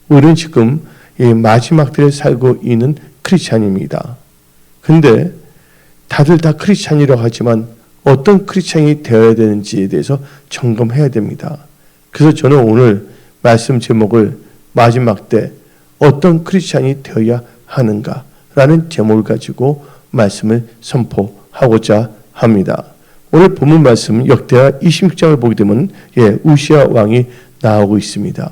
우리는 지금 이 마지막 때에 살고 있는 크리스찬입니다. 근데 다들 다 크리스찬이라고 하지만 어떤 크리스찬이 되어야 되는지에 대해서 점검해야 됩니다. 그래서 저는 오늘 말씀 제목을 마지막 때 어떤 크리스찬이 되어야 하는가라는 제목을 가지고 말씀을 선포하고자 합니다. 오늘 본문 말씀 역대하 26장을 보게 되면 우시야 왕이 나오고 있습니다.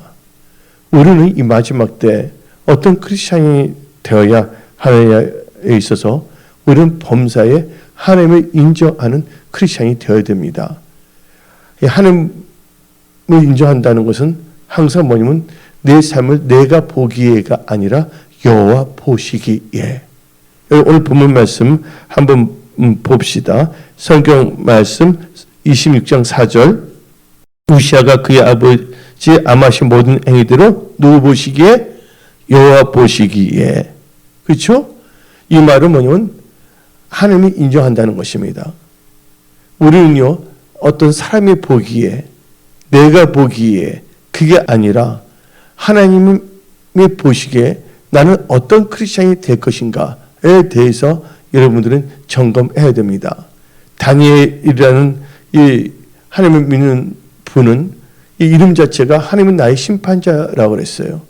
우리는 이 마지막 때 어떤 크리스찬이 되어야 하느냐에 있어서 우리는 범사에 하나님을 인정하는 크리스찬이 되어야 됩니다. 하나님을 인정한다는 것은 항상 뭐냐면 내 삶을 내가 보기에가 아니라 여호와 보시기에. 오늘 본문 말씀 한번 봅시다. 성경 말씀 26장 4절. 우시아가 그의 아버지 아마시 모든 행위대로 누구 보시기에? 여호와 보시기에. 그렇죠? 이 말은 뭐냐면 하나님이 인정한다는 것입니다. 우리는요, 어떤 사람이 보기에, 내가 보기에 그게 아니라 하나님이 보시기에 나는 어떤 크리스찬이 될 것인가에 대해서 여러분들은 점검해야 됩니다. 다니엘이라는 이 하나님을 믿는 분은 이 이름 자체가 하나님은 나의 심판자라고 그랬어요.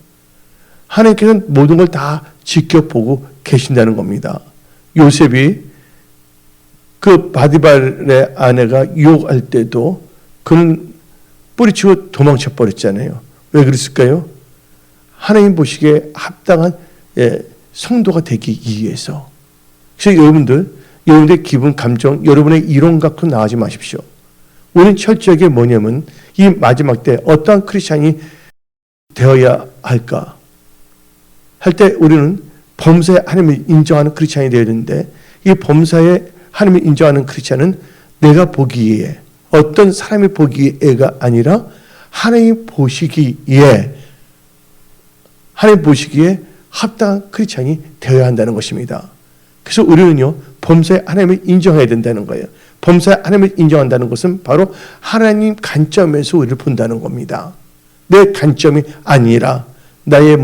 하나님께서는 모든 걸 다 지켜보고 계신다는 겁니다. 요셉이 그 바디발의 아내가 유혹할 때도 그는 뿌리치고 도망쳐 버렸잖아요. 왜 그랬을까요? 하나님 보시기에 합당한 성도가 되기 위해서. 그래서 여러분들의 기분, 감정, 여러분의 이론 갖고 나가지 마십시오. 우리는 철저하게 뭐냐면 이 마지막 때 어떠한 크리스찬이 되어야 할까 할 때 우리는 범사에 하나님을 인정하는 크리스찬이 되어야 되는데 이 범사에 하나님을 인정하는 크리스찬은 내가 보기에 어떤 사람이 보기에가 아니라 하나님 보시기에 합당한 크리스찬이 되어야 한다는 것입니다. 그래서 우리는요 범사에 하나님을 인정해야 된다는 거예요. 범사에 하나님을 인정한다는 것은 바로 하나님 관점에서 우리를 본다는 겁니다. 내 관점이 아니라 나의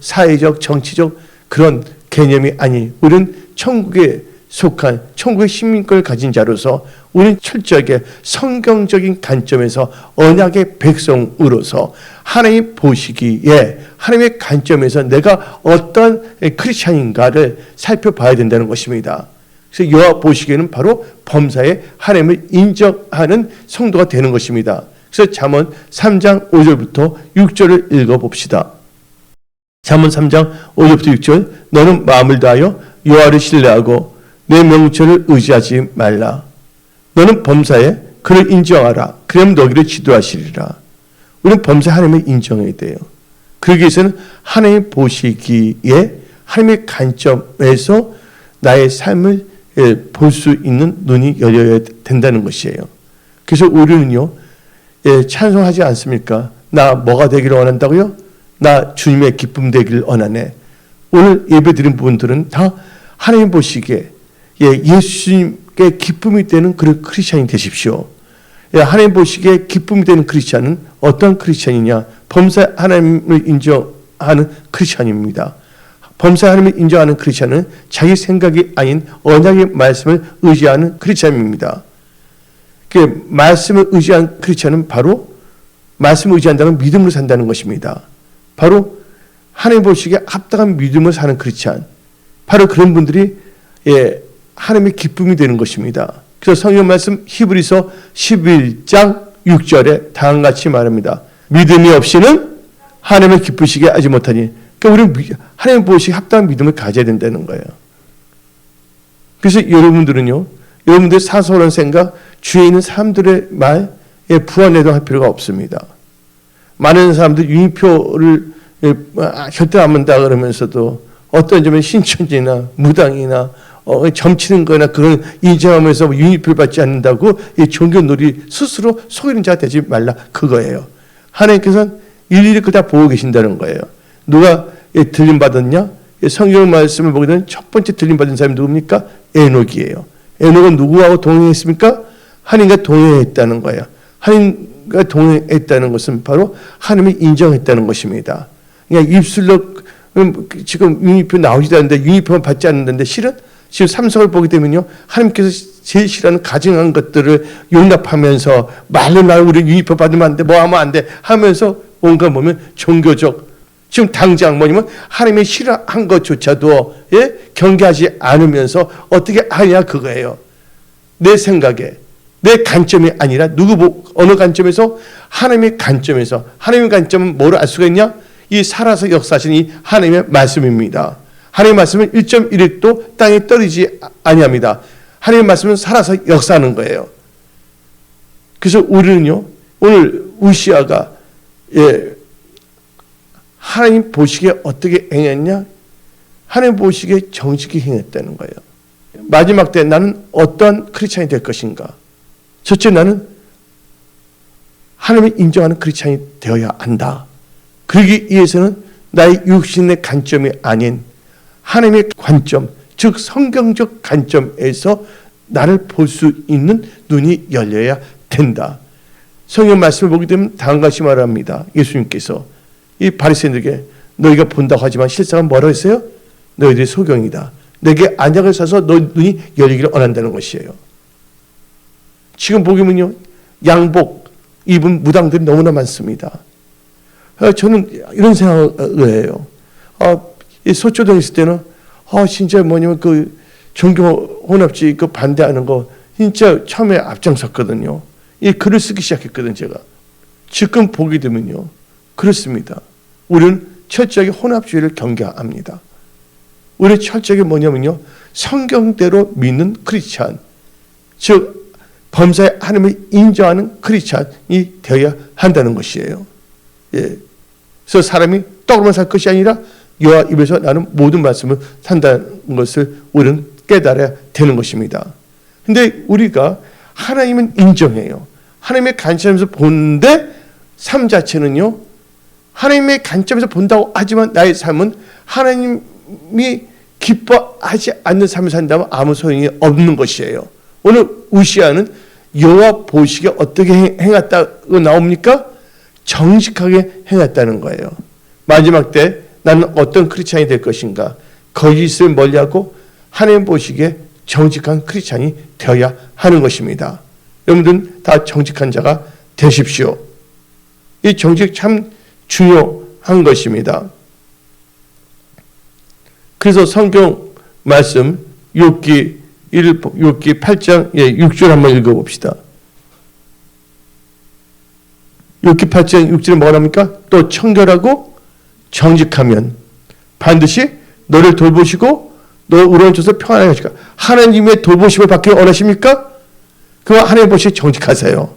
사회적, 정치적 그런 개념이 아닌 우리는 천국에 속한 천국의 시민권을 가진 자로서 우리는 철저하게 성경적인 관점에서 언약의 백성으로서 하나님 보시기에 하나님의 관점에서 내가 어떤 크리스찬인가를 살펴봐야 된다는 것입니다. 그래서 여호와 보시기에는 바로 범사에 하나님을 인정하는 성도가 되는 것입니다. 그래서 잠언 3장 5절부터 6절을 읽어봅시다. 잠언 3장 5절부터 6절. 너는 마음을 다하여 여호와를 신뢰하고 내 명철을 의지하지 말라. 너는 범사에 그를 인정하라. 그럼 너희를 지도하시리라. 우리는 범사에 하나님을 인정해야 돼요. 그러기 위해서는 하나님 보시기에 하나님의 관점에서 나의 삶을 볼 수 있는 눈이 열려야 된다는 것이에요. 그래서 우리는요 찬송하지 않습니까? 나 뭐가 되기를 원한다고요? 나 주님의 기쁨 되기를 원하네. 오늘 예배 드린 분들은 다 하나님 보시기에 예수님께 기쁨이 되는 그런 크리스찬이 되십시오. 하나님 보시기에 기쁨이 되는 크리스찬은 어떤 크리스찬이냐? 범사에 하나님을 인정하는 크리스찬입니다. 범사에 하나님을 인정하는 크리스찬은 자기 생각이 아닌 언약의 말씀을 의지하는 크리스찬입니다. 그 말씀을 의지한 크리스찬은 바로 말씀을 의지한다면 믿음으로 산다는 것입니다. 바로 하나님 보시기에 합당한 믿음을 사는 크리스찬, 바로 그런 분들이 하나님의 기쁨이 되는 것입니다. 그래서 성경 말씀 히브리서 11장 6절에 다음같이 말합니다. 믿음이 없이는 하나님을 기쁘시게 하지 못하니. 그러니까 우리는 하나님 보시기에 합당한 믿음을 가져야 된다는 거예요. 그래서 여러분들은요, 여러분들의 사소한 생각, 주위에 있는 사람들의 말에 부안해도 필요가 없습니다. 많은 사람들 유니표를 절대 안 만다 그러면서도 어떤 점에 신천지나 무당이나 점치는 거나 그런 인정하면서 유니표를 받지 않는다고 이 종교놀이 스스로 속이는 자가 되지 말라 그거예요. 하나님께서는 일일이 그걸 다 보고 계신다는 거예요. 누가 들림받았냐? 성경 말씀을 보게 되면 첫 번째 들림받은 사람이 누굽니까? 에녹이에요. 에녹은 누구하고 동행했습니까? 하나님과 동행했다는 거예요. 하나님과 동행했다는 것은 바로 하나님이 인정했다는 것입니다. 그냥 입술로 지금 유니폼 나오지도 않는데 유니폼을 받지 않는데 실은 지금 삼성을 보게 되면요. 하나님께서 제일 싫어하는 가증한 것들을 용납하면서 말로 나 우리 유니폼 받으면 안 돼, 뭐 하면 안 돼 하면서 뭔가 보면 종교적 지금 당장 뭐냐면 하나님이 싫어한 것조차도 경계하지 않으면서 어떻게 하냐 그거예요. 내 생각에 내 관점이 아니라 어느 관점에서 하나님의 관점에서 하나님의 관점은 뭐를 알 수가 있냐? 이 살아서 역사하신 이 하나님의 말씀입니다. 하나님의 말씀은 1.1획도 땅에 떨어지지 아니합니다. 하나님의 말씀은 살아서 역사하는 거예요. 그래서 우리는요 오늘 우시아가 하나님 보시기에 어떻게 행했냐? 하나님 보시기에 정직히 행했다는 거예요. 마지막 때 나는 어떠한 크리스찬이 될 것인가? 첫째 나는 하나님이 인정하는 크리스찬이 되어야 한다. 그러기 위해서는 나의 육신의 관점이 아닌 하나님의 관점, 즉 성경적 관점에서 나를 볼 수 있는 눈이 열려야 된다. 성경 말씀을 보게 되면 다음과 같이 말합니다. 예수님께서 이 바리새인들에게 너희가 본다고 하지만 실상은 뭐라고 했어요? 너희들이 소경이다. 내게 안약을 사서 너 눈이 열리기를 원한다는 것이에요. 지금 보기면요 양복 입은 무당들이 너무나 많습니다. 저는 이런 생각을 해요. 소초동 있을 때는 진짜 뭐냐면 그 종교 혼합주의 그 반대하는 거 진짜 처음에 앞장섰거든요. 이 글을 쓰기 시작했거든요. 제가 지금 보게 되면요 그렇습니다. 우리는 철저하게 혼합주의를 경계합니다. 우리 철저하게 뭐냐면요 성경대로 믿는 크리스찬, 즉 범사에 하나님을 인정하는 크리스찬이 되어야 한다는 것이에요. 그래서 사람이 떡으로만 살 것이 아니라 여호와 입에서 나는 모든 말씀을 산다는 것을 우리는 깨달아야 되는 것입니다. 근데 우리가 하나님은 인정해요. 하나님의 관점에서 보는데 삶 자체는요 하나님의 관점에서 본다고 하지만 나의 삶은 하나님이 기뻐하지 않는 삶을 산다면 아무 소용이 없는 것이에요. 오늘 우시아는 여호와 보시기에 어떻게 행했다고 나옵니까? 정직하게 행했다는 거예요. 마지막 때 나는 어떤 크리스찬이 될 것인가? 거짓을 멀리하고 하나님 보시기에 정직한 크리스찬이 되어야 하는 것입니다. 여러분들은 다 정직한 자가 되십시오. 이 정직 참 중요한 것입니다. 그래서 성경 말씀 욥기 8장 6절 한번 읽어봅시다. 욥기 8장 6절에 뭐라 합니까? 또 청결하고 정직하면 반드시 너를 돌보시고 너 의로운 쪽에서 평안하게 하실까? 하나님의 돌보심을 받기 원하십니까? 그럼 하나님 보시기에 정직하세요.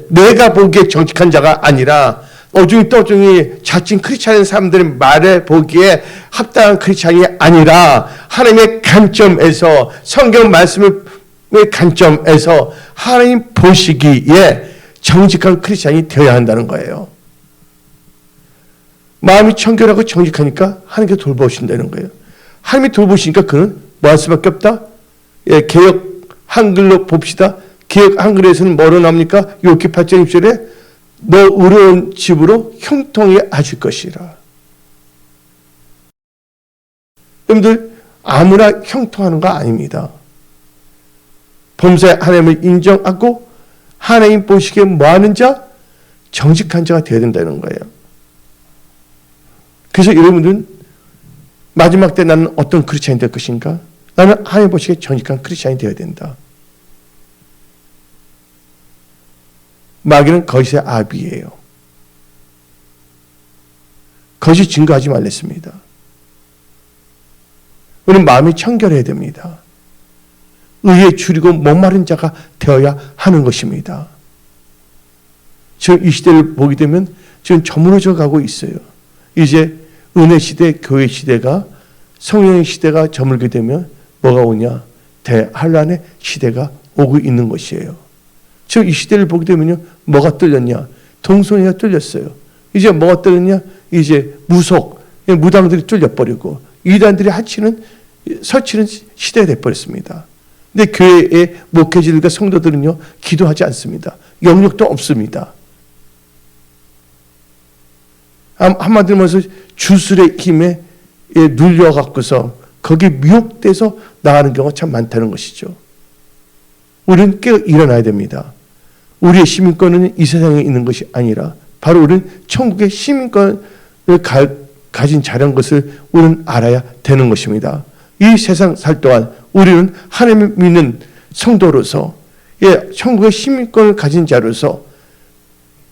내가 보기에 정직한 자가 아니라 어중이 떠중이 자칭 크리스찬인 사람들의 말에 보기에 합당한 크리스찬이 아니라 하나님의 관점에서 성경 말씀의 관점에서 하나님 보시기에 정직한 크리스찬이 되어야 한다는 거예요. 마음이 청결하고 정직하니까 하나님께서 돌보신다는 거예요. 하나님이 돌보시니까 그는 뭐 할 수밖에 없다? 개역 한글로 봅시다. 개역 한글에서는 뭐로 나옵니까? 욥기 8장 6절에 너 의로운 집으로 형통하게 하실 것이라. 여러분들 아무나 형통하는 거 아닙니다. 범사에 하나님을 인정하고 하나님 보시기에 뭐하는 자? 정직한 자가 되어야 된다는 거예요. 그래서 여러분들은 마지막 때 나는 어떤 크리스찬이 될 것인가? 나는 하나님 보시기에 정직한 크리스찬이 되어야 된다. 마귀는 거짓의 아비예요. 거짓 증거하지 말랬습니다. 우리는 마음이 청결해야 됩니다. 의에 줄이고 목마른 자가 되어야 하는 것입니다. 지금 이 시대를 보게 되면 지금 저물어져 가고 있어요. 이제 은혜 시대, 교회 시대가 성령의 시대가 저물게 되면 뭐가 오냐? 대환란의 시대가 오고 있는 것이에요. 지금 이 시대를 보게 되면요, 뭐가 뚫렸냐? 동성애가 뚫렸어요. 이제 뭐가 뚫렸냐? 이제 무당들이 뚫려버리고 이단들이 설치는 시대가 돼버렸습니다. 근데 교회의 목회자들과 성도들은요, 기도하지 않습니다. 영역도 없습니다. 한마디로 말해서 주술의 힘에 눌려갖고서 거기에 미혹돼서 나가는 경우가 참 많다는 것이죠. 우리는 깨어 일어나야 됩니다. 우리의 시민권은 이 세상에 있는 것이 아니라 바로 우리는 천국의 시민권을 가진 자라는 것을 우리는 알아야 되는 것입니다. 이 세상 살 동안 우리는 하나님을 믿는 성도로서 천국의 시민권을 가진 자로서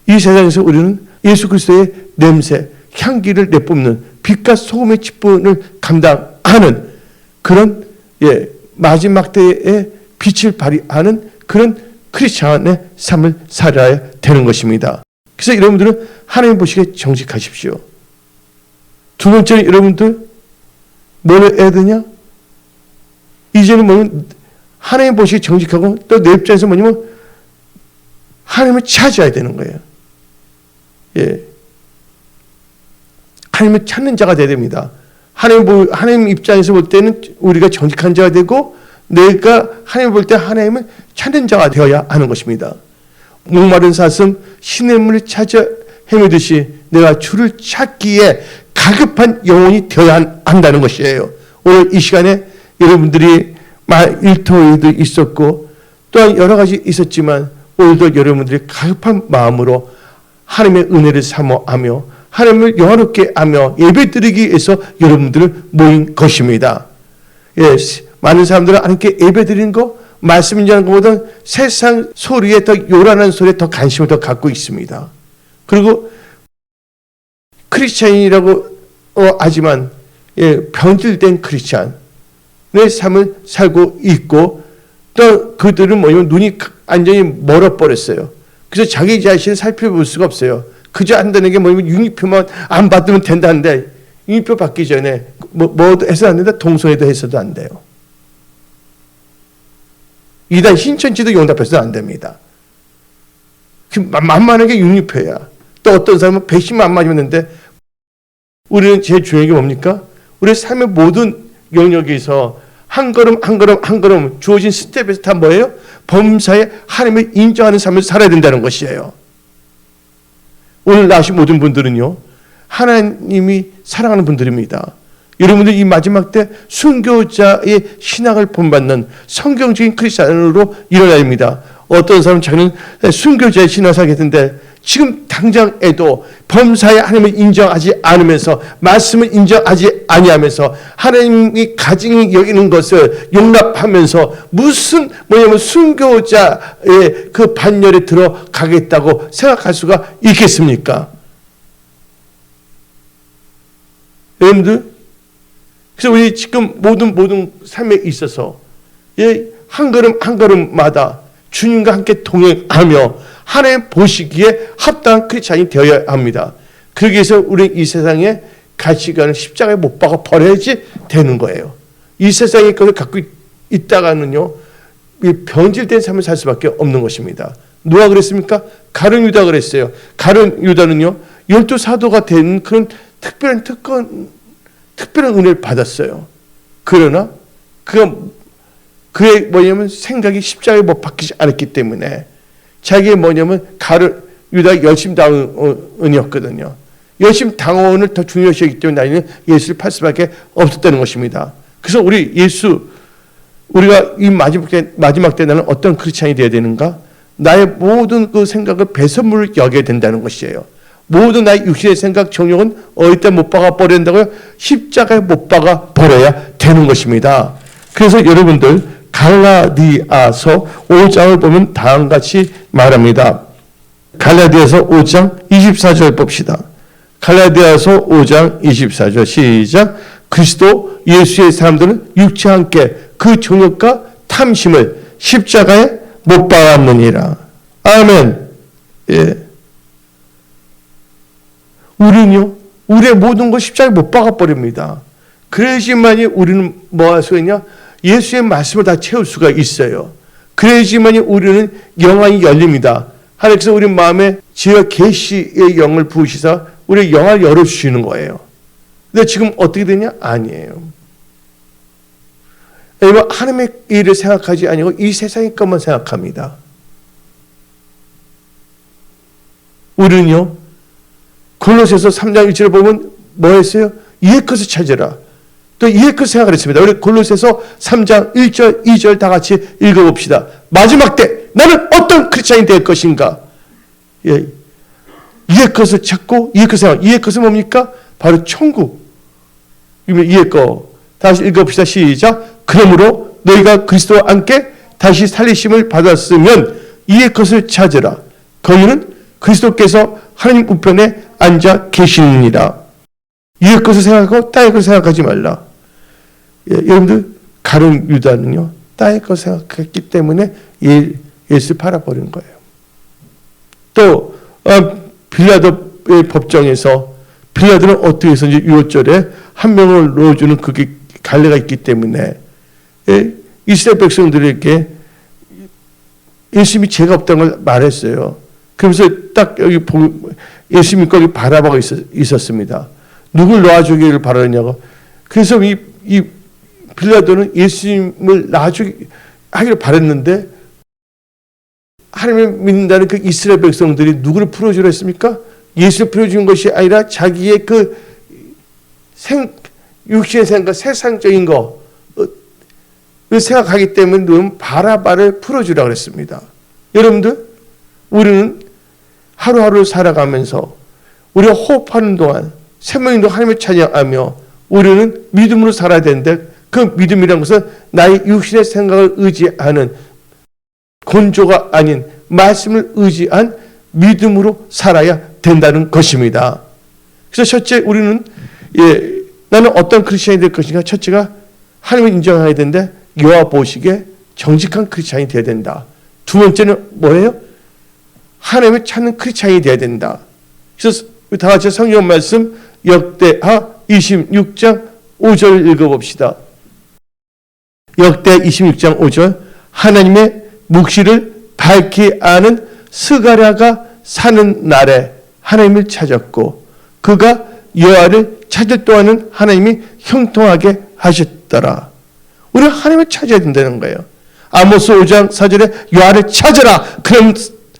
이 세상에서 우리는 예수 그리스도의 냄새, 향기를 내뿜는 빛과 소금의 직분을 감당하는 그런 마지막 때의 빛을 발휘하는 그런 크리스찬의 삶을 살아야 되는 것입니다. 그래서 여러분들은 하나님 보시기에 정직하십시오. 두 번째는 여러분들 뭘 해야 되냐? 이제는 뭐냐면 하나님 보시기에 정직하고 또 내 입장에서 뭐냐면 하나님을 찾아야 되는 거예요. 하나님을 찾는 자가 되어야 됩니다. 하나님 입장에서 볼 때는 우리가 정직한 자가 되고 내가 하나님을 볼 때 하나님을 찾는 자가 되어야 하는 것입니다. 목마른 사슴 시냇물을 찾아 헤매듯이 내가 주를 찾기에 가급한 영혼이 되어야 한다는 것이에요. 오늘 이 시간에 여러분들이 일터에도 있었고 또한 여러 가지 있었지만 오늘도 여러분들이 가급한 마음으로 하나님의 은혜를 사모하며 하나님을 영화롭게 하며 예배드리기 위해서 여러분들을 모인 것입니다. 많은 사람들은 하나님께 예배드리는 거, 말씀 인정하는 것보다 세상 소리에 더 요란한 소리에 더 관심을 더 갖고 있습니다. 그리고 크리스찬이라고 하지만 변질된 크리스찬의 삶을 살고 있고 또 그들은 뭐냐면 눈이 완전히 멀어버렸어요. 그래서 자기 자신을 살펴볼 수가 없어요. 그저 한다는 게 뭐냐면 융립표만 안 받으면 된다는데 융립표 받기 전에 뭐도 해서 안 된다. 동성애도 해서도 안 돼요. 이단 신천지도 용납해서도 안 됩니다. 만만하게 융립표야. 또 어떤 사람은 백신만 안 맞으면 우리는 제일 중요한 게 뭡니까? 우리의 삶의 모든 영역에서 한 걸음 한 걸음 한 걸음 주어진 스텝에서 다 뭐예요? 범사에 하나님을 인정하는 삶을 살아야 된다는 것이에요. 오늘 나오신 모든 분들은요, 하나님이 사랑하는 분들입니다. 여러분들 이 마지막 때 순교자의 신앙을 본받는 성경적인 크리스찬으로 일어나야 됩니다. 어떤 사람은 자기는 순교자의 신앙을 살겠는데 지금 당장에도 범사에 하나님을 인정하지 않으면서 말씀을 인정하지 아니하면서 하나님이 가증히 여기는 것을 용납하면서 무슨 뭐냐면 순교자의 그 반열에 들어가겠다고 생각할 수가 있겠습니까? 여러분들, 그래서 우리 지금 모든 삶에 있어서 한 걸음 한 걸음마다 주님과 함께 동행하며 하나님 보시기에 합당한 크리스찬이 되어야 합니다. 그러기 위해서 우리는 이 세상에 가치관을 십자가에 못 박아 버려야지 되는 거예요. 이 세상의 것을 갖고 있다가는요, 변질된 삶을 살 수밖에 없는 것입니다. 누가 그랬습니까? 가룟 유다 그랬어요. 가룟 유다는요, 12사도가 된 그런 특별한 은혜를 받았어요. 그러나 그의 뭐냐면 생각이 십자가에 못 박히지 않았기 때문에 자기의 뭐냐면 유다의 열심당원이었거든요. 열심당원을 더 중요시하기 때문에 나는 예수를 팔 수밖에 없었다는 것입니다. 그래서 우리가 이 마지막 때 나는 어떤 크리스찬이 되어야 되는가? 나의 모든 그 생각을 배설물을 여겨야 된다는 것이에요. 모든 나의 육신의 생각, 정욕은 어디다 못 박아 버려야 된다고요? 십자가에 못 박아 버려야 되는 것입니다. 그래서 여러분들 갈라디아서 5장을 보면 다음과 같이 말합니다. 갈라디아서 5장 24절 봅시다. 갈라디아서 5장 24절 시작. 그리스도 예수의 사람들은 육체와 함께 그 정욕과 탐심을 십자가에 못 박았느니라. 아멘. 우리는요, 우리의 모든 것 십자가에 못 박아버립니다. 그래야지만이 우리는 뭐 할 수 있냐? 예수의 말씀을 다 채울 수가 있어요. 그래야지만이 우리는 영안이 열립니다. 하나님께서 우리 마음에 지혜와 계시의 영을 부으시사 우리의 영을 열어주시는 거예요. 근데 지금 어떻게 되냐? 아니에요. 왜냐면 하나님의 일을 생각하지 아니고 이 세상의 것만 생각합니다. 우리는요, 골로새서 3장 1절을 보면 뭐 했어요? 이의 것을 찾으라. 또 이의 것을 생각을 했습니다. 우리 골로새서 3장 1절, 2절 다 같이 읽어봅시다. 마지막 때 나는 어떤 크리스찬이 될 것인가? 예. 이의 것을 찾고 이의 것을 생각. 이의 것은 뭡니까? 바로 천국. 이의 것. 다시 읽어봅시다. 시작. 그러므로 너희가 그리스도와 함께 다시 살리심을 받았으면 이의 것을 찾으라. 거기는 그리스도께서 하나님 우편에 앉아 계시느니라. 이의 것을 생각하고 땅의 것을 생각하지 말라. 예, 여러분들 가룟 유다는요 땅의 것을 생각했기 때문에 예수를 팔아버린 거예요. 또 빌라도의 법정에서 빌라도는 어떻게 해서인지 6월절에 한 명을 넣어주는 그게 관례가 있기 때문에 이스라엘 백성들에게 예수님이 죄가 없다는 걸 말했어요. 그러면서 딱 여기 예수님이 거기 바라보고 있었습니다. 누굴 놓아주기를 바라느냐고. 그래서 이 빌라도는 예수님을 하기를 바랬는데 하나님을 믿는다는 그 이스라엘 백성들이 누구를 풀어주려 했습니까? 예수를 풀어주는 것이 아니라 자기의 그 육신의 생각, 세상적인 거 생각하기 때문에 바라바를 풀어주라고 그랬습니다. 여러분들, 우리는 하루하루 살아가면서 우리가 호흡하는 동안 생명인도 하나님을 찬양하며 우리는 믿음으로 살아야 되는데 그 믿음이라는 것은 나의 육신의 생각을 의지하는 곤조가 아닌 말씀을 의지한 믿음으로 살아야 된다는 것입니다. 그래서 첫째 우리는 나는 어떤 크리스찬이 될 것인가? 첫째가 하나님을 인정해야 되는데 여호와 보시기에 정직한 크리스찬이 되어야 된다. 두 번째는 뭐예요? 하나님을 찾는 크리스찬이 되어야 된다. 그래서 다 같이 성경 말씀 역대하 26장 5절 읽어봅시다. 역대 26장 5절 하나님의 묵시를 밝히 아는 스가랴가 사는 날에 하나님을 찾았고 그가 여호와를 찾을 동안은 하나님이 형통하게 하셨더라. 우리가 하나님을 찾아야 된다는 거예요. 아모스 5장 4절에 여호와를 찾으라 그럼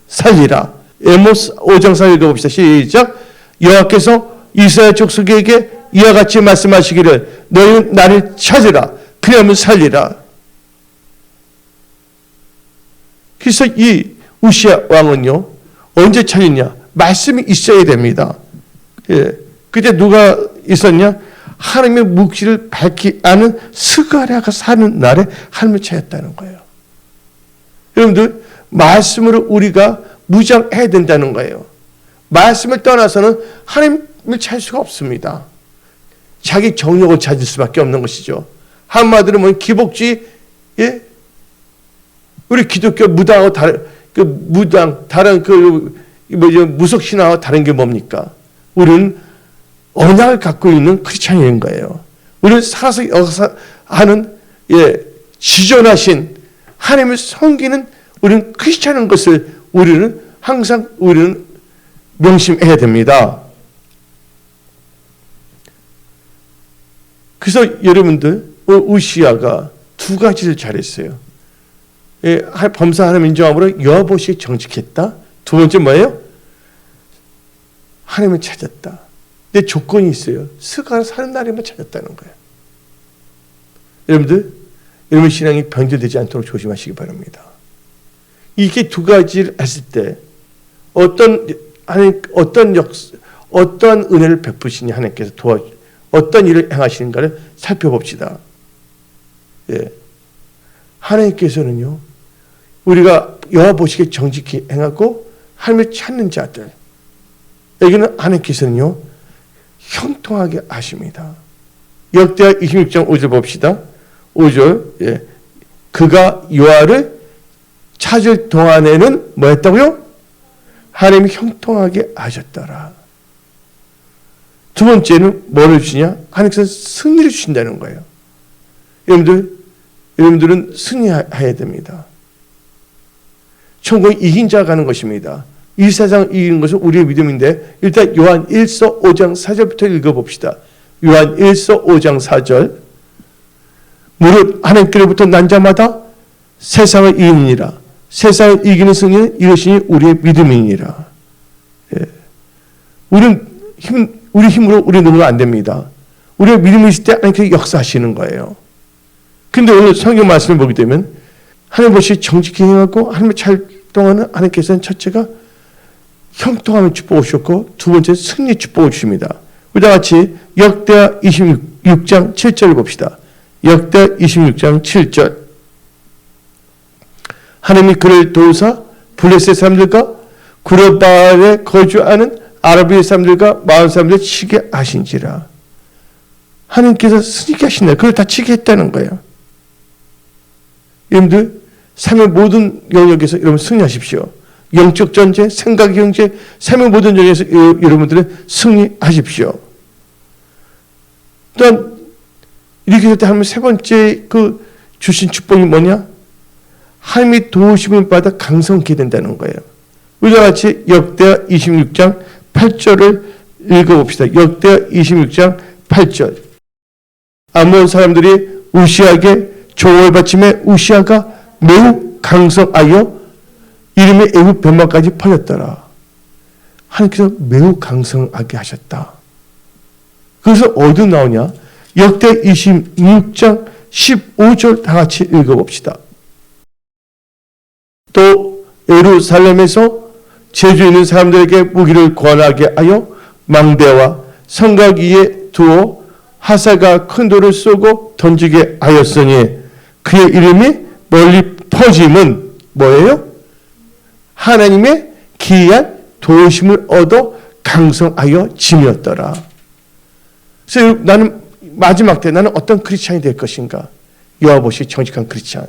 살리라. 아모스 5장 4절 읽어봅시다. 시작. 여호와께서 이스라엘 족속에게 이와 같이 말씀하시기를 너희는 나를 찾으라 그러면 살리라. 그래서 이 우시야 왕은요 언제 찾느냐? 말씀이 있어야 됩니다. 예. 그때 누가 있었냐? 하나님의 묵시를 밝히 아는 스가랴가 사는 날에 하나님을 찾았다는 거예요. 여러분들 말씀으로 우리가 무장해야 된다는 거예요. 말씀을 떠나서는 하나님을 찾을 수가 없습니다. 자기 정욕을 찾을 수밖에 없는 것이죠. 한마디로 뭐 기복주의, 예? 우리 기독교 무당하고 다른 무속 신앙하고 다른 게 뭡니까? 우리는 언약을 갖고 있는 크리스찬인 거예요. 우리는 살아서 하는 지존하신 하나님을 섬기는 우리는 크리스찬인 것을 우리는 항상 명심해야 됩니다. 그래서 여러분들 우시야가 두 가지를 잘했어요. 범사 하나님 인정함으로 여호와 보시기에 정직했다. 두 번째 뭐예요? 하나님을 찾았다. 근데 조건이 있어요. 스가랴 사는 날에만 찾았다는 거예요. 여러분 신앙이 변질되지 않도록 조심하시기 바랍니다. 이게 두 가지를 했을 때 어떤 은혜를 베푸시니 하나님께서 어떤 일을 행하시는가를 살펴봅시다. 예. 하나님께서는요, 우리가 여호와 보시기에 정직히 행하고 하나님을 찾는 자들, 여기는 하나님께서는요, 형통하게 하십니다. 역대하 26장 5절 봅시다. 5절, 예. 그가 여호와를 찾을 동안에는 뭐 했다고요? 하나님이 형통하게 하셨더라. 두 번째는 뭐를 주시냐? 하나님께서 승리를 주신다는 거예요. 여러분들은 승리해야 됩니다. 천국에 이긴 자가 가는 것입니다. 이 세상을 이기는 것은 우리의 믿음인데 일단 요한 1서 5장 4절부터 읽어봅시다. 요한 1서 5장 4절 무릇 하나님께로부터 난 자마다 세상을 이기느니라. 세상을 이기는 승리는 이것이 우리의 믿음이니라. 예. 우리는 우리 힘으로 우리 능력은 안 됩니다. 우리가 믿음이 있을 때 하나님께서 역사하시는 거예요. 근데 오늘 성경 말씀을 보게 되면 하나님 보시 정직히 행하고 하나님의 찰동하는 하나님께서는 첫째가 형통함을 축복을 주셨고 두 번째 승리 축복을 주십니다. 우리와 같이 역대하 26장 7절을 봅시다. 역대하 26장 7절. 하나님이 그를 도우사 블레셋 사람들과 구르바알에 거주하는 아라비아 사람들과 마을 사람들을 치게 하신지라. 하나님께서 승리케 하신다. 그걸 다 치게 했다는 거예요. 여러분들 삶의 모든 영역에서 여러분 승리하십시오. 영적 전쟁, 생각 경제, 삶의 모든 영역에서 여러분들은 승리하십시오. 또한 이렇게 될 때 하면 세 번째 그 주신 축복이 뭐냐? 하나님이 도우심을 받아 강성케 된다는 거예요. 우리와 같이 역대하 26장 8절을 읽어봅시다. 역대하 26장 8절. 아몬 사람들이 우시아에게 조공을 바침에 우시아가 매우 강성하여 이름의 애굽 변방까지 퍼졌더라. 하나님께서 매우 강성하게 하셨다. 그래서 어디로 나오냐? 역대 26장 15절 다 같이 읽어봅시다. 또 예루살렘에서 제주 있는 사람들에게 무기를 권하게 하여 망대와 성곽 위에 두어 하사가 큰 돌을 쏘고 던지게 하였으니 그의 이름이 멀리 퍼짐은 뭐예요? 하나님의 기이한 도우심을 얻어 강성하여 짐이었더라. 그래서 나는 마지막 때 나는 어떤 크리스찬이 될 것인가? 여호와보시 정직한 크리스찬.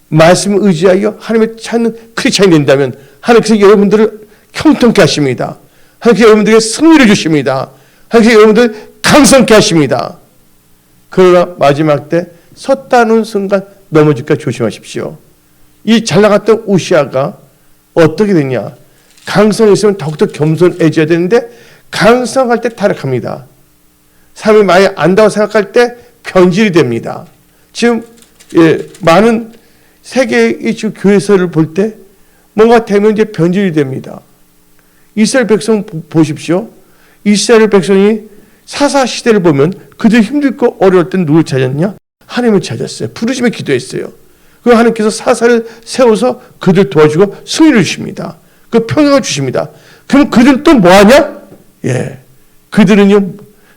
말씀을 의지하여 하나님을 찾는 크리스찬이 된다면 하나님께서 여러분들을 형통케 하십니다. 하나님께서 여러분들에게 승리를 주십니다. 하나님께서 여러분들을 강성케 하십니다. 그러나 마지막 때 섰다는 순간 넘어질까 조심하십시오. 이 잘나갔던 우시아가 어떻게 됐냐? 강성했으면 더욱더 겸손해져야 되는데 강성할 때 타락합니다. 사람이 많이 안다고 생각할 때 변질이 됩니다. 지금 많은 세계의 교회설을 볼 때 뭔가 되면 이제 변질이 됩니다. 이스라엘 백성 보십시오. 이스라엘 백성이 사사 시대를 보면 그들 힘들고 어려울 땐 누굴 찾았냐? 하나님을 찾았어요. 부르심에 기도했어요. 그 하나님께서 사사를 세워서 그들 도와주고 승리를 주십니다. 그 평강을 주십니다. 그럼 그들은 또 뭐하냐? 그들은요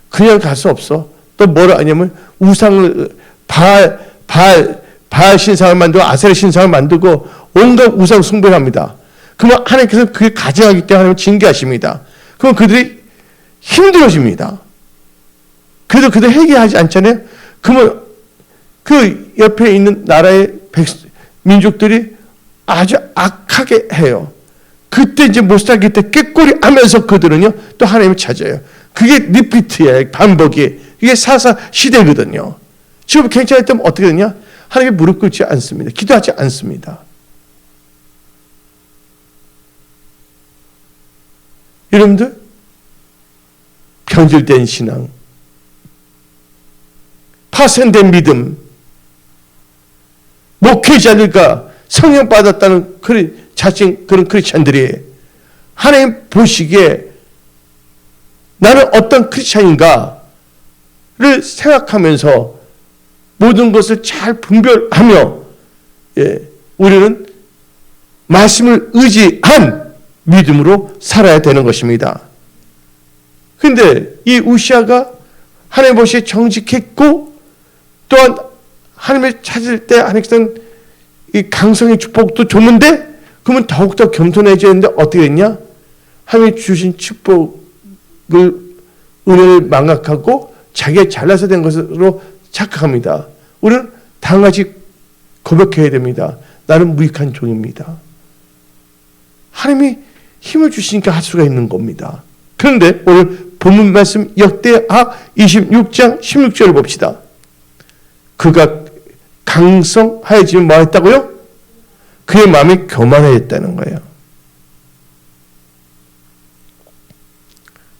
그냥 갈 수 없어. 또 뭐라 하냐면 우상을 바알 신상을 만들고 아세라 신상을 만들고 온갖 우상 숭배를 합니다. 그러면 하나님께서 그게 가증하기 때문에 하나님은 징계하십니다. 그럼 그들이 힘들어집니다. 그래도 그들 회개하지 않잖아요. 그러면 그 옆에 있는 나라의 민족들이 아주 악하게 해요. 그때 이제 못 살기 때 꾀꼬리 하면서 그들은요 또 하나님을 찾아요. 그게 리피트예요. 반복이. 이게 사사 시대거든요. 지금 괜찮을 때면 어떻게 되냐? 하나님께 무릎 꿇지 않습니다. 기도하지 않습니다. 여러분들 변질된 신앙, 파손된 믿음, 목회자들과 성령 받았다는 자칭 그런 크리스찬들이 하나님 보시기에 나는 어떤 크리스찬인가를 생각하면서 모든 것을 잘 분별하며 우리는 말씀을 의지한 믿음으로 살아야 되는 것입니다. 그런데 이 우시아가 하나님 보시기에 정직했고 또한 하나님을 찾을 때 하나님께서는 이 강성의 축복도 줬는데 그러면 더욱더 겸손해져야 되는데 어떻게 됐냐? 하나님이 주신 축복을 은혜를 망각하고 자기가 잘나서 된 것으로 착각합니다. 우리는 당하지 고백해야 됩니다. 나는 무익한 종입니다. 하나님이 힘을 주시니까 할 수가 있는 겁니다. 그런데 오늘 본문 말씀 역대하 26장 16절을 봅시다. 그가 강성하여지면 뭐 했다고요? 그의 마음이 교만해졌다는 거예요.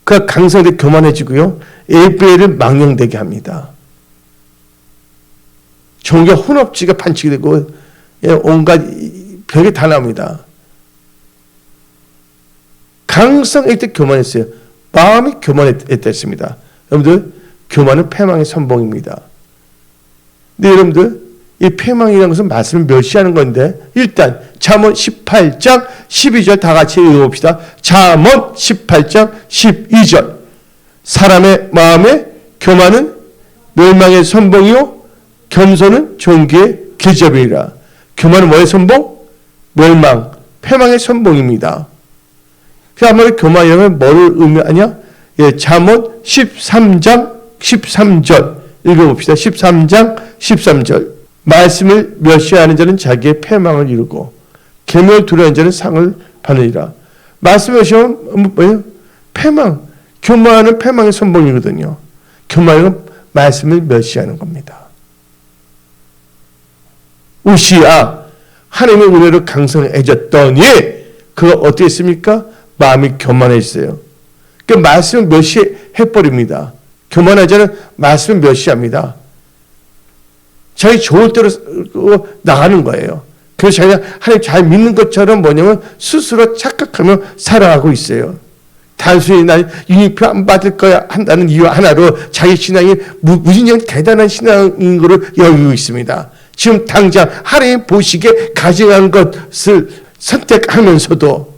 그가 강성되게 교만해지고요. 에브라임을 망령되게 합니다. 종교 혼합지가 판치게 되고 온갖 별게 다 나옵니다. 강성일 때 교만했어요. 마음이 교만했다 했습니다. 여러분들, 교만은 패망의 선봉입니다. 근데 여러분들, 이 패망이라는 것은 말씀을 멸시하는 건데, 일단 잠언 18장 12절 다 같이 읽어봅시다. 잠언 18장 12절. 사람의 마음에 교만은 멸망의 선봉이요 겸손은 존귀의 길잡이라. 교만은 뭐의 선봉? 멸망, 패망의 선봉입니다. 그 아무리 교만이라면 뭐를 의미하냐? 예, 잠언 13장 13절 읽어봅시다. 13장 13절. 말씀을 멸시하는 자는 자기의 패망을 이루고 계명을 두려워하는 자는 상을 받으리라. 말씀을 멸시하면 뭐예요? 패망. 교만은 패망의 선봉이거든요. 교만은 말씀을 멸시하는 겁니다. 우시야, 하나님의 은혜로 강성해졌더니 그가 어떻게 했습니까? 마음이 교만해졌어요. 그 말씀을 멸시해버립니다. 교만한 자는 말씀을 멸시합니다. 자기 좋을 대로 나가는 거예요. 그래서 자기가 하나님 잘 믿는 것처럼 뭐냐면 스스로 착각하며 살아가고 있어요. 단순히 난 유니표 안 받을 거야 한다는 이유 하나로 자기 신앙이 무진장 대단한 신앙인 것을 여기고 있습니다. 지금 당장 하나님 보시기에 가증한 것을 선택하면서도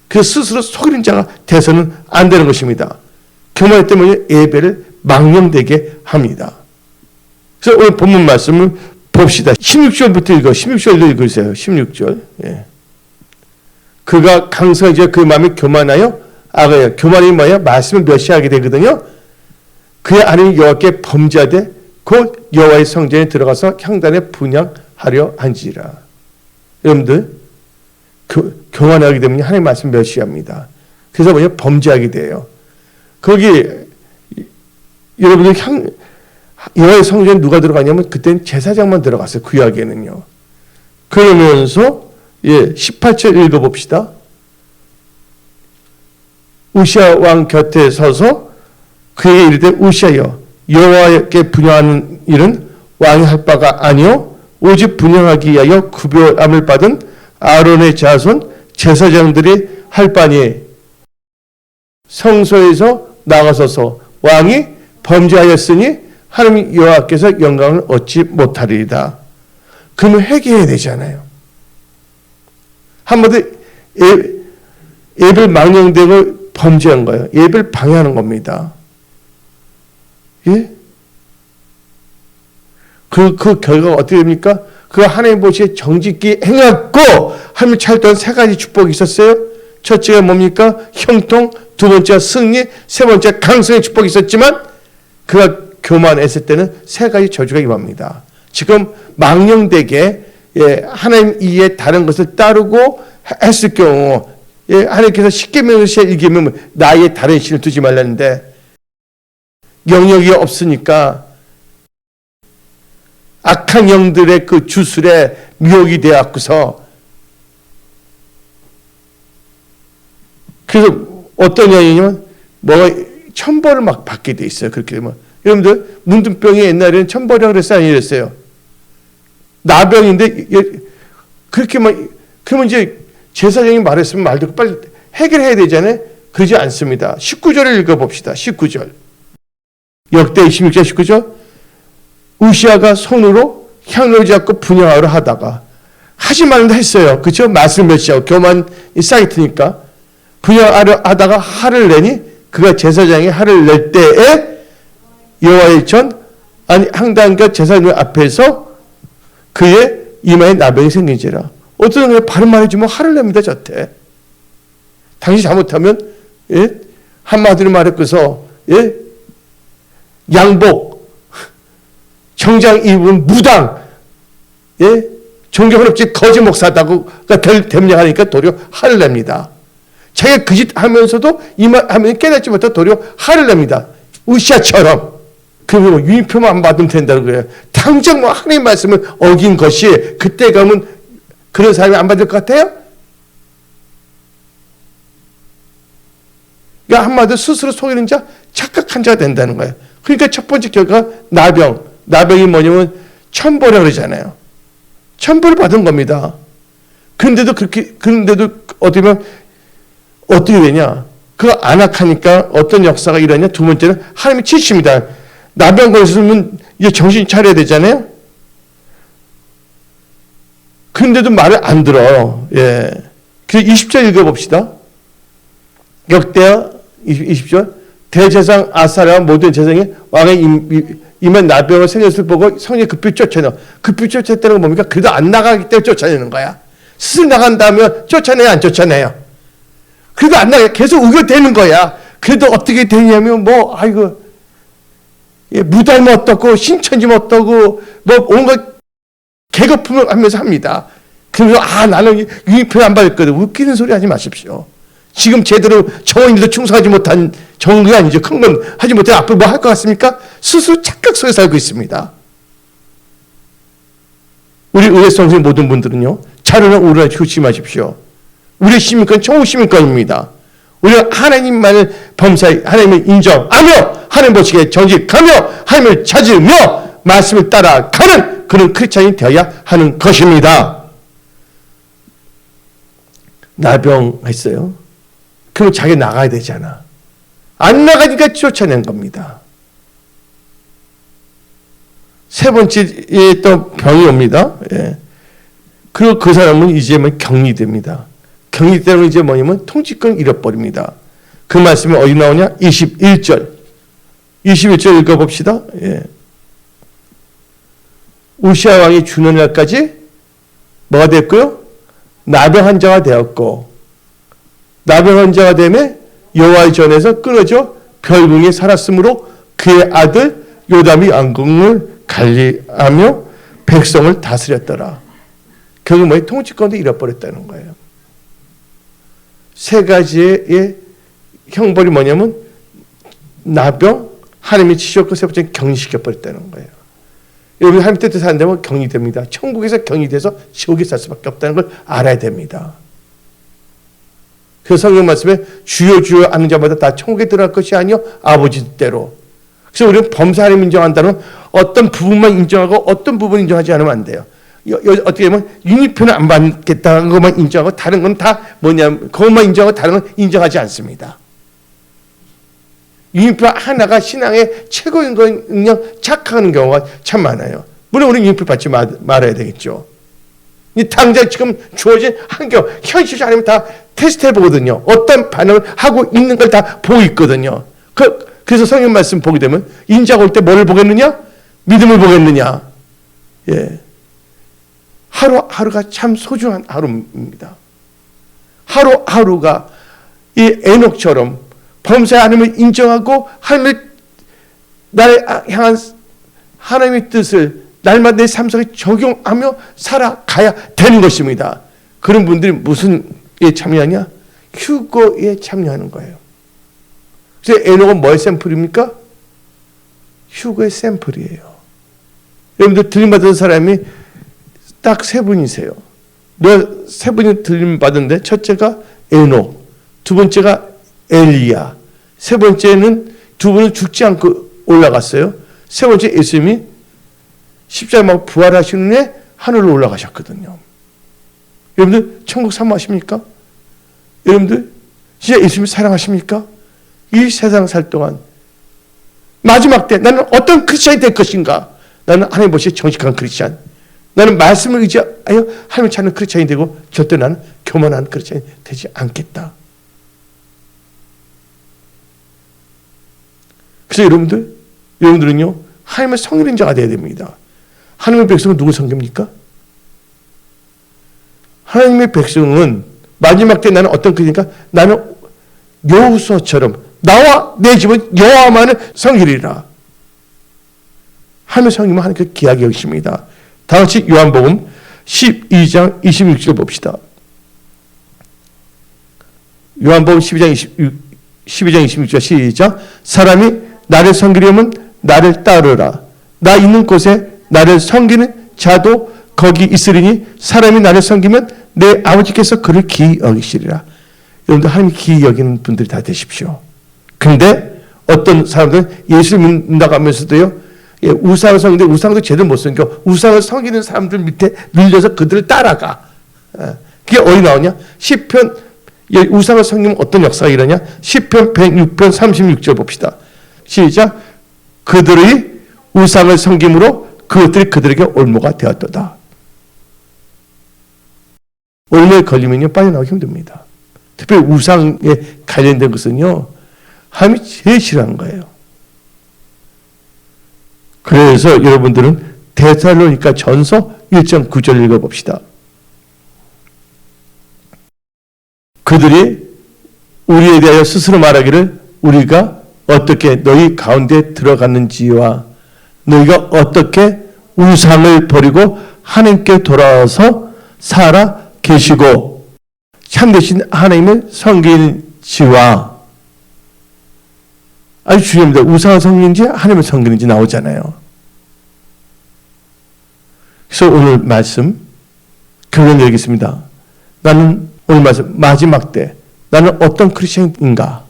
그 스스로 속이는 자가 돼서는 안 되는 것입니다. 교만 때문에 예배를 망령되게 합니다. 그래서 오늘 본문 말씀을 봅시다. 16절부터 읽어. 16절도 읽으세요. 16절. 예. 그가 강성해져 그 마음이 교만하여 악하여. 교만이 뭐야? 말씀을 멸시하게 되거든요. 그의 하나님 여호와께 범죄하되 곧 여호와의 성전에 들어가서 향단에 분향하려 앉으리라. 여러분들, 교만하게 되면 하나님 말씀 멸시합니다. 그래서 뭐냐? 범죄하게 돼요. 거기 여러분들 여호와의 성전에 누가 들어가냐면 그때는 제사장만 들어갔어요. 구약에는요. 그러면서 18절 읽어봅시다. 우시야 왕 곁에 서서 그에게 이르되 우시야여 여호와께 분향하는 일은 왕이 할 바가 아니요 오직 분향하기 위하여 구별함을 받은 아론의 자손 제사장들이 할 바니 성소에서 나가서서 왕이 범죄하였으니 하나님 여호와께서 영광을 얻지 못하리이다. 그러면 회개해야 되잖아요. 한마디 예배를 망령되고 범죄한 거예요. 예배를 방해하는 겁니다. 예? 그 결과가 어떻게 됩니까? 그 하나님 보시기에 정직히 행했고 하나님 찰던 세 가지 축복이 있었어요. 첫째가 뭡니까? 형통, 두 번째가 승리, 세 번째 강성의 축복이 있었지만 그가 교만했을 때는 세 가지 저주가 임합니다. 지금 망령되게 하나님 이에 다른 것을 따르고 했을 경우 하나님께서 십계명을 일기면 나의 다른 신을 두지 말라는데 영역이 없으니까 악한 영들의 그 주술에 미혹이 되었고서 그래서 어떤 영이냐면 뭐가 천벌을 막 받게 돼 있어요. 그렇게 되면 여러분들 문둥병이 옛날에는 천벌이라고 그랬어요? 아니 이랬어요? 나병인데 그렇게 막 그러면 이제 제사장이 말했으면 말 듣고 빨리 해결해야 되잖아요. 그러지 않습니다. 19절을 읽어봅시다. 19절 역대 26장 19절 우시야가 손으로 향로를 잡고 분향하려 하다가 하지 말라 했어요. 그렇죠? 말씀을 멸시하고 교만이 사이트니까 분향하려 하다가 화를 내니 그가 제사장이 화를 낼 때에 여호와의 전 아니 항단과 제사장 앞에서 그의 이마에 나병이 생긴지라. 어떤 사람이 바른 말 해주면 화를 냅니다. 저태. 당신 잘못하면 한마디로 말했고서 양복 정장 입은 무당 종교는 없지 거짓 목사다고가 됨령하니까 도리어 화를 냅니다. 자기가 그 짓 하면서도 이만 깨닫지 못하고 도리어 화를 냅니다. 우시야처럼. 그리고 유니폼 안 받으면 된다고 그래요. 당장 뭐 하나님 말씀을 어긴 것이 그때 가면 그런 사람이 안 받을 것 같아요? 그러니까 한마디로 스스로 속이는 자, 착각한 자가 된다는 거예요. 그러니까 첫 번째 결과가 나병. 나병이 뭐냐면 천벌이라고 그러잖아요. 천벌을 받은 겁니다. 그런데도 어떻게 되냐? 그거 안 하니까 어떤 역사가 일어나냐? 두 번째는 하나님이 치십니다. 나병 걸렸으면 이제 정신 차려야 되잖아요. 근데도 말을 안 들어. 예. 그래서 20절 읽어봅시다. 역대하 20절. 대제사장 아사랴와 모든 제사장이 왕의 임한 나병을 생겼을 보고 성령이 급히 쫓아내요. 급히 쫓아냈다는 건 뭡니까? 그래도 안 나가기 때문에 쫓아내는 거야. 스스로 나간다면 쫓아내요, 안 쫓아내요? 그래도 안 나가요. 계속 우겨대는 거야. 그래도 어떻게 되냐면 아이고, 예, 무달모 어떻고 신천지모 어떻고 온갖 개거품을 하면서 합니다. 그러면서 나는 유니폼 안 받았거든. 웃기는 소리 하지 마십시오. 지금 제대로 정원일도 충성하지 못한 정의가 아니죠. 큰 건 하지 못해 앞으로 뭐 할 것 같습니까? 스스로 착각 속에 살고 있습니다. 우리 의회성생 모든 분들은요, 자료나 오르나 조심하십시오. 우리의 시민권 천국 시민권입니다. 우리가 하나님만을 범사에 하나님을 인정하며 하나님 보시기에 정직하며 하나님을 찾으며 말씀을 따라가는 그런 크리스찬이 되어야 하는 것입니다. 나병했어요. 그럼 자기 나가야 되잖아. 안 나가니까 쫓아낸 겁니다. 세 번째 또 병이 옵니다. 예. 그리고 그 사람은 이제 격리됩니다. 격리되면 이제 뭐냐면 통치권을 잃어버립니다. 그 말씀이 어디 나오냐? 21절. 21절 읽어봅시다. 예. 우시아 왕이 주는 날까지 뭐가 됐고요? 나병 환자가 되었고, 나병 환자가 되면 여호와의 전에서 끊어져 별궁에 살았으므로 그의 아들 요담이 왕궁을 관리하며 백성을 다스렸더라. 결국 통치권도 잃어버렸다는 거예요. 세 가지의 형벌이 뭐냐면 나병, 하나님이 치셨고 세 번째는 격리시켜버렸다는 거예요. 여러분 하나님 뜻대로 산다면 격리됩니다. 천국에서 격리돼서 지옥에 살 수밖에 없다는 걸 알아야 됩니다. 그 성경 말씀에 주여 주여 하는 자마다 다 천국에 들어갈 것이 아니요 아버지 뜻대로. 그래서 우리는 범사 하나님 인정한다는 어떤 부분만 인정하고 어떤 부분 인정하지 않으면 안 돼요. 어떻게 보면 유니표는 안 받겠다는 것만 인정하고 다른 건 다 그것만 인정하고 다른 건 인정하지 않습니다. 유니표 하나가 신앙의 최고인 거는요, 착각하는 경우가 참 많아요. 물론 우리는 유니표 받지 말아야 되겠죠. 당장 지금 주어진 환경, 현실 아니면 다 테스트 해보거든요. 어떤 반응을 하고 있는 걸 다 보고 있거든요. 그래서 성경 말씀 보게 되면 인자가 올 때 뭐를 보겠느냐? 믿음을 보겠느냐? 예. 하루하루가 참 소중한 하루입니다. 하루하루가 이 에녹처럼 범사의 하나님을 인정하고 나를 향한 하나님의 뜻을 날마다 내 삶 속에 적용하며 살아가야 되는 것입니다. 그런 분들이 무슨 에 참여하냐? 휴거에 참여하는 거예요. 그래서 에녹은 뭐의 샘플입니까? 휴거의 샘플이에요. 여러분들 들림받은 사람이 딱 세 분이세요. 세 분이 들림받은데 첫째가 에녹, 두 번째가 엘리야, 세 번째는 두 분은 죽지 않고 올라갔어요. 세 번째 예수님이 십자가 부활하시는 후에 하늘로 올라가셨거든요. 여러분들 천국 사모하십니까? 여러분들 진짜 예수님 사랑하십니까? 이 세상 살 동안 마지막 때 나는 어떤 크리스찬이 될 것인가? 나는 하나님 보시기에 정직한 크리스찬, 나는 말씀을 의지하여 하나님을 찾는 크리스찬이 되고 절대 나는 교만한 크리스찬이 되지 않겠다. 그래서 여러분들은요, 하나님의 성일인 자가 되어야 됩니다. 하나님의 백성은 누구 섬깁니까? 하나님의 백성은 마지막 때 나는 어떤 크리스찬이니까 나는 여호수아처럼 나와 내 집은 여호와만을 섬기리라. 하나님의 성이면 하나님께 귀하게 여기십니다. 다 같이 요한복음 12장 26절 봅시다. 요한복음 12장 26절 시작. 사람이 나를 섬기려면 나를 따르라. 나 있는 곳에 나를 섬기는 자도 거기 있으리니 사람이 나를 섬기면 내 아버지께서 그를 기이 여기시리라. 여러분들 하나님이 기이 여기는 분들이 다 되십시오. 근데 어떤 사람들은 예수를 믿는다고 하면서도요, 우상을 섬기는데 우상도 제대로 못 섬겨. 우상을 섬기는 사람들 밑에 밀려서 그들을 따라가. 그게 어디 나오냐? 시편 우상을 섬기면 어떤 역사가 일어나냐? 시편 106편 36절 봅시다. 시작. 그들의 우상을 섬김으로 그것들이 그들에게 올무가 되었도다. 올무에 걸리면요 빠져나오기 힘듭니다. 특별히 우상에 관련된 것은요 하나님이 제일 싫어하는 거예요. 그래서 여러분들은 데살로니가 전서 1장 9절 읽어봅시다. 그들이 우리에 대하여 스스로 말하기를 우리가 어떻게 너희 가운데 들어갔는지와 너희가 어떻게 우상을 버리고 하나님께 돌아와서 살아 계시고 참되신 하나님을 섬기는지와 아주 중요합니다. 우상을 섬기는지 하나님을 섬기는지 나오잖아요. 그래서 오늘 말씀 결론 내리겠습니다. 나는 오늘 말씀 마지막 때 나는 어떤 크리스천인가?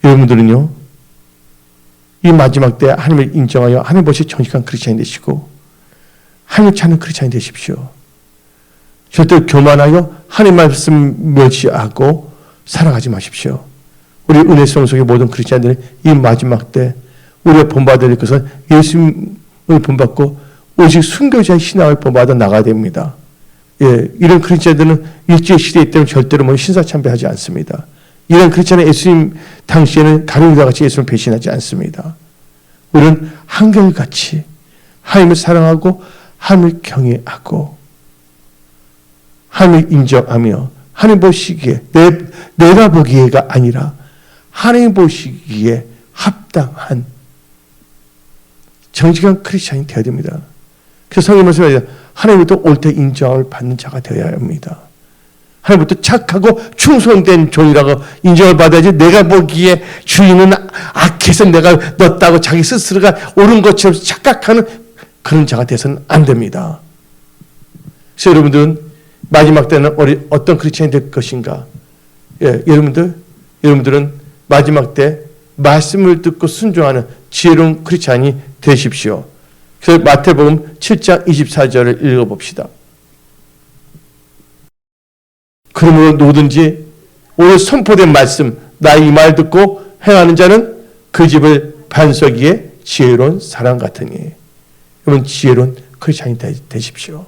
여러분들은요 이 마지막 때 하나님을 인정하여 하나님 보시 정직한 크리스천이 되시고 하나님 찾는 크리스천이 되십시오. 절대 교만하여 하나님 말씀 멸시하고 살아가지 마십시오. 우리 은혜성 속의 모든 크리스천들이 이 마지막 때 우리가 본받아야 될 것은 예수님을 본받고 오직 순교자의 신앙을 본받아 나가야 됩니다. 예, 이런 크리스천들은 일제 시대에 때문에 절대로 신사참배하지 않습니다. 이런 크리스천은 예수님 당시에는 가룟유다 같이 예수님을 배신하지 않습니다. 우리는 한결같이 하나님을 사랑하고 하나님을 경외하고 하나님을 인정하며 하나님 보시기에 내가 보기에가 아니라 하나님 보시기에 합당한 정직한 크리스천이 되어야 됩니다. 그래서 성경 말씀에 하나님부터 옳게 인정을 받는 자가 되어야 합니다. 하나님부터 착하고 충성된 종이라고 인정을 받아야지 내가 보기에 주인은 악해서 내가 넣었다고 자기 스스로가 옳은 것처럼 착각하는 그런 자가 돼서는 안 됩니다. 그래서 여러분들은 마지막 때는 어떤 크리스천이 될 것인가? 예, 여러분들은 마지막 때 말씀을 듣고 순종하는 지혜로운 크리스천이 되십시오. 그래서 마태복음 7장 24절을 읽어봅시다. 그러므로 누구든지 오늘 선포된 말씀 나의 이 말 듣고 행하는 자는 그 집을 반석 위에 지혜로운 사람 같으니 여러분 지혜로운 크리스천이 되십시오.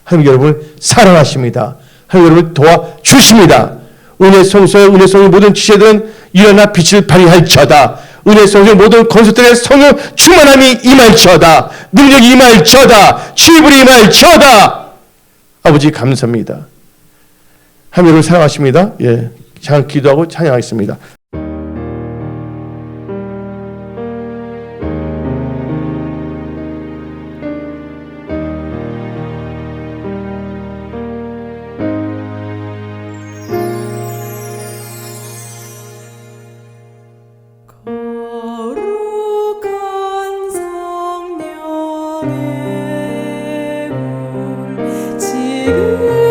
하나님 여러분을 사랑하십니다. 하나님 여러분을 도와주십니다. 은혜 성소의 모든 지체들은 일어나 빛을 발휘할지어다. 은혜 성소의 모든 건축들의 성령 충만함이 임할지어다. 능력이 임할지어다. 치유불이 임할지어다. 아버지 감사합니다. 하나님 여러분 사랑하십니다. 예, 잠깐 기도하고 찬양하겠습니다. 거룩한 성령의 물 지금